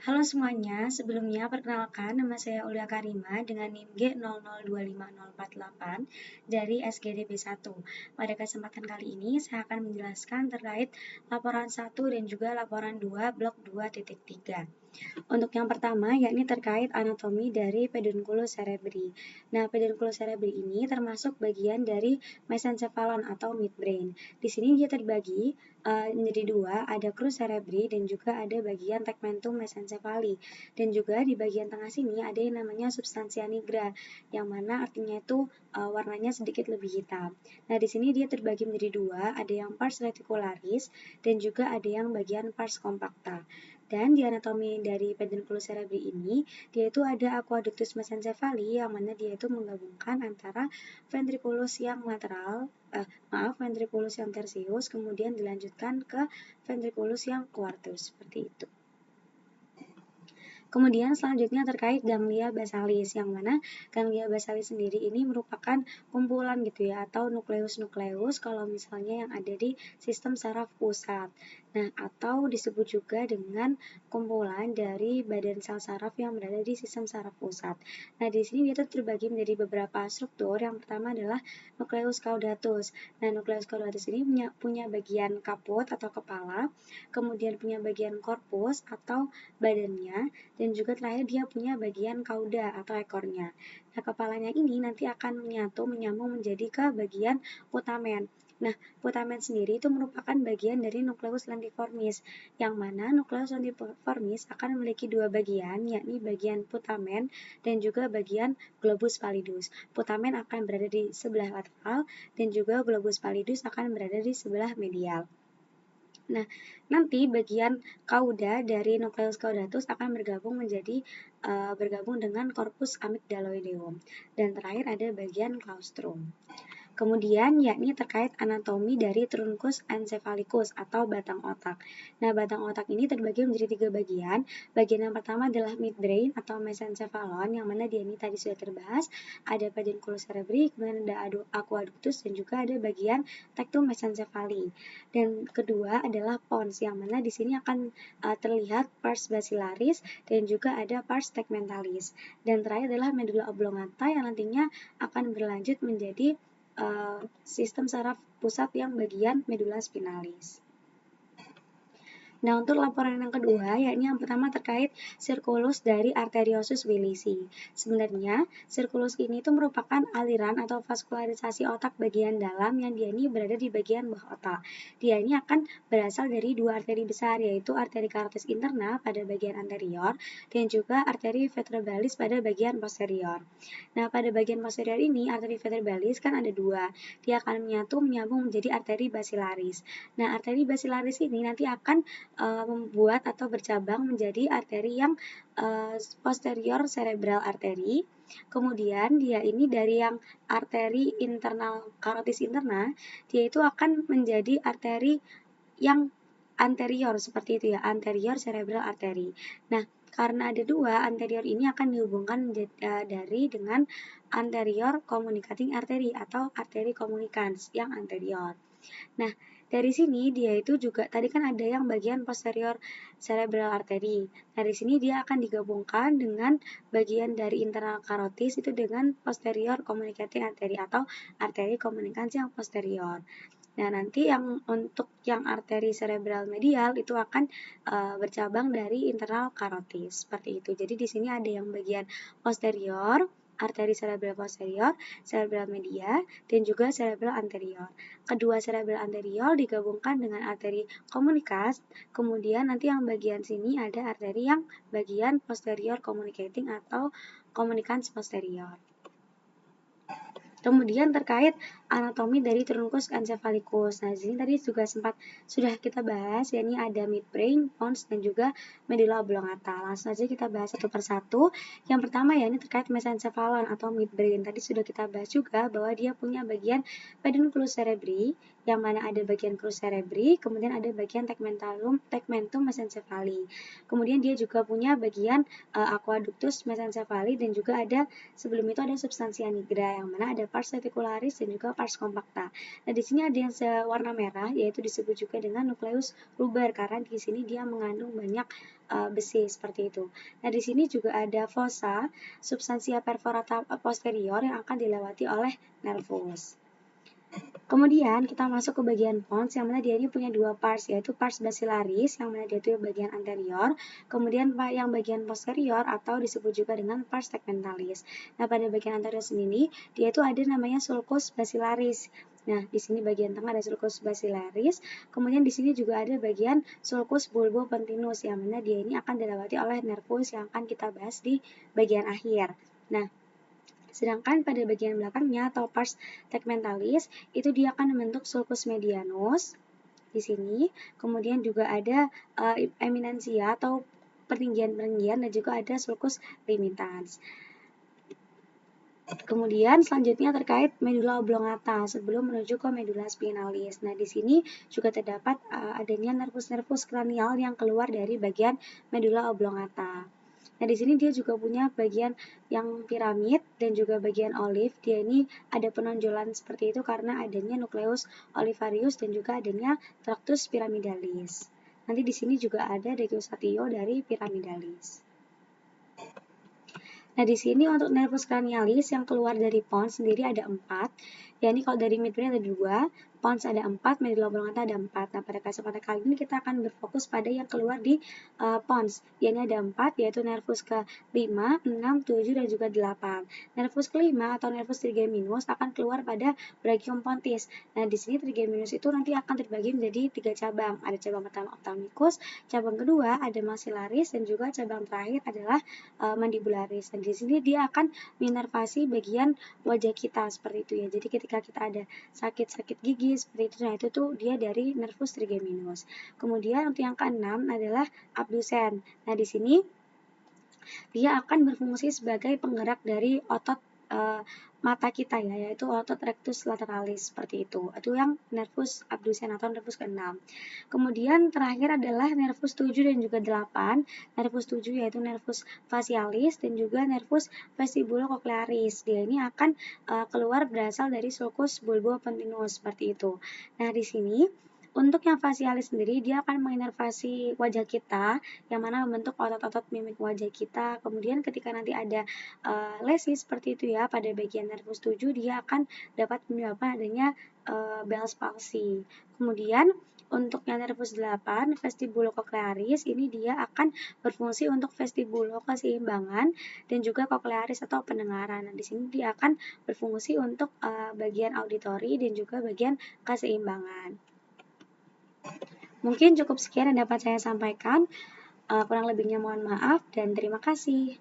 Halo semuanya, sebelumnya perkenalkan nama saya Ulia Karima dengan NIM G005048 dari SGDB 1. Pada kesempatan kali ini saya akan menjelaskan terkait laporan 1 dan juga laporan 2 blok 2.3. Untuk yang pertama, yakni terkait anatomi dari pedunculus cerebri. Nah, pedunculus cerebri ini termasuk bagian dari mesencephalon atau midbrain. Di sini dia terbagi menjadi dua, ada crus cerebri dan juga ada bagian tegmentum mesencephali. Dan juga di bagian tengah sini ada yang namanya substantia nigra, yang mana artinya itu warnanya sedikit lebih hitam. Nah, di sini dia terbagi menjadi dua, ada yang pars reticularis dan juga ada yang bagian pars compacta. Dan di anatomi dari pedunculus cerebri ini, dia itu ada aqueductus mesencephali yang mana dia itu menggabungkan antara ventriculus yang lateral, ventriculus yang tertius, kemudian dilanjutkan ke ventriculus yang quartus, seperti itu. Kemudian selanjutnya terkait ganglia basalis, yang mana ganglia basalis sendiri ini merupakan kumpulan gitu ya, atau nukleus-nukleus kalau misalnya yang ada di sistem saraf pusat. Nah, atau disebut juga dengan kumpulan dari badan sel saraf yang berada di sistem saraf pusat. Nah, di sini dia terbagi menjadi beberapa struktur. Yang pertama adalah nukleus caudatus. Nah, nukleus caudatus ini punya bagian kaput atau kepala, kemudian punya bagian korpus atau badannya, dan juga terakhir dia punya bagian kauda atau ekornya. Nah, kepalanya ini nanti akan menyambung menjadi ke bagian putamen. Nah, putamen sendiri itu merupakan bagian dari nukleus lentiformis, yang mana nukleus lentiformis akan memiliki dua bagian, yakni bagian putamen dan juga bagian globus pallidus. Putamen akan berada di sebelah lateral dan juga globus pallidus akan berada di sebelah medial. Nah, nanti bagian kauda dari nukleus caudatus akan bergabung dengan corpus amygdaloideum. Dan terakhir ada bagian claustrum. Kemudian yakni terkait anatomi dari truncus encephalicus atau batang otak. Nah, batang otak ini terbagi menjadi tiga bagian. Bagian yang pertama adalah midbrain atau mesencephalon, yang mana dia ini tadi sudah terbahas. Ada pedunculus cerebri, kemudian ada aqueductus, dan juga ada bagian tectum mesencephali. Dan kedua adalah pons, yang mana di sini akan terlihat pars basilaris dan juga ada pars tegmentalis. Dan terakhir adalah medulla oblongata yang nantinya akan berlanjut menjadi sistem saraf pusat yang bagian medulla spinalis. Nah, untuk laporan yang kedua, yakni yang pertama terkait sirkulus dari arteriosus willisi. Sebenarnya, sirkulus ini itu merupakan aliran atau vaskularisasi otak bagian dalam yang dia ini berada di bagian bawah otak. Dia ini akan berasal dari dua arteri besar, yaitu arteri carotis interna pada bagian anterior dan juga arteri vertebralis pada bagian posterior. Nah, pada bagian posterior ini, arteri vertebralis kan ada dua. Dia akan menyambung menjadi arteri basilaris. Nah, arteri basilaris ini nanti akan membuat atau bercabang menjadi arteri yang posterior cerebral arteri. Kemudian dia ini dari yang arteri internal carotis interna, dia itu akan menjadi arteri yang anterior seperti itu ya, anterior cerebral arteri. Nah, karena ada dua, anterior ini akan dihubungkan dengan anterior communicating artery atau arteri communicans yang anterior. Nah, dari sini dia itu juga tadi kan ada yang bagian posterior cerebral artery. Nah, di sini dia akan digabungkan dengan bagian dari internal carotis itu dengan posterior communicating artery atau arteri communicans yang posterior. Nah, nanti yang untuk yang arteri cerebral medial itu akan bercabang dari internal carotis seperti itu. Jadi di sini ada yang bagian posterior, arteri cerebral posterior, cerebral media, dan juga cerebral anterior. Kedua cerebral anterior digabungkan dengan arteri communicans, kemudian nanti yang bagian sini ada arteri yang bagian posterior communicating atau communicans posterior. Kemudian terkait anatomi dari truncus encephalicus. Nah, di sini tadi juga sudah kita bahas, yakni ada midbrain, pons, dan juga medulla oblongata. Langsung saja kita bahas satu persatu. Yang pertama yakni terkait mesencephalon atau midbrain. Tadi sudah kita bahas juga bahwa dia punya bagian pedunculus cerebri, yang mana ada bagian crus cerebri, kemudian ada bagian tegmentum mesencephaly. Kemudian dia juga punya bagian aqueductus mesencephaly, dan juga ada sebelum itu ada substantia nigra yang mana ada pars reticularis dan juga pars compacta. Nah, di sini ada yang sewarna merah, yaitu disebut juga dengan nucleus ruber karena di sini dia mengandung banyak besi seperti itu. Nah, di sini juga ada fossa substantia perforata posterior yang akan dilewati oleh nervus. Kemudian kita masuk ke bagian pons yang mana dia ini punya dua pars, yaitu pars basilaris yang mana dia itu bagian anterior, kemudian yang bagian posterior atau disebut juga dengan pars tegmentalis. Nah, pada bagian anterior sini dia itu ada namanya sulcus basilaris. Nah, di sini bagian tengah ada sulcus basilaris, kemudian di sini juga ada bagian sulcus bulbopontinus yang mana dia ini akan dilewati oleh nervus yang akan kita bahas di bagian akhir. Nah, sedangkan pada bagian belakangnya atau pars tegmentalis itu dia akan membentuk sulcus medianus di sini. Kemudian juga ada eminensia atau pertinggian-pertinggian dan juga ada sulcus limitans. Kemudian selanjutnya terkait medula oblongata sebelum menuju ke medula spinalis. Nah, di sini juga terdapat adanya nervus-nervus kranial yang keluar dari bagian medula oblongata. Nah, di sini dia juga punya bagian yang piramid dan juga bagian olive. Dia ini ada penonjolan seperti itu karena adanya nukleus olivarius dan juga adanya tractus pyramidalis. Nanti di sini juga ada decussatio dari pyramidalis. Nah, di sini untuk nervus cranialis yang keluar dari pons sendiri ada 4. Ya, ini kalau dari midbrain ada 2, pons ada 4, medula oblongata ada 4. Nah, pada kesempatan kali ini kita akan berfokus pada yang keluar di pons. Ya, ini ada 4, yaitu nervus ke-5, 6, 7, dan juga 8. Nervus ke-5 atau nervus trigeminus akan keluar pada brachium pontis. Nah, di sini trigeminus itu nanti akan terbagi menjadi 3 cabang. Ada cabang pertama ophthalmicus, cabang kedua ada maxillaris, dan juga cabang terakhir adalah mandibularis. Dan di sini dia akan minervasi bagian wajah kita seperti itu ya. Jadi ketika kita ada sakit-sakit gigi seperti itu, nah itu tuh dia dari nervus trigeminus. Kemudian untuk yang keenam adalah abdusen. Nah, di sini dia akan berfungsi sebagai penggerak dari otot mata kita ya, yaitu otot rectus lateralis seperti itu. Itu yang nervus abdusen atau nervus ke-6. Kemudian terakhir adalah nervus 7 dan juga 8. Nervus 7 yaitu nervus facialis dan juga nervus vestibulocochlearis. Dia ini akan keluar berasal dari sulcus bulbopontinus seperti itu. Nah, di sini untuk yang facialis sendiri, dia akan menginervasi wajah kita, yang mana membentuk otot-otot mimik wajah kita. Kemudian ketika nanti ada lesi seperti itu ya, pada bagian nervus 7, dia akan dapat menyebabkan adanya Bell's palsy. Kemudian untuk yang nervus 8, vestibulocochlearis, ini dia akan berfungsi untuk vestibulo keseimbangan dan juga cochlearis atau pendengaran. Nah, di sini dia akan berfungsi untuk bagian auditori dan juga bagian keseimbangan. Mungkin cukup sekian yang dapat saya sampaikan. Kurang lebihnya mohon maaf dan terima kasih.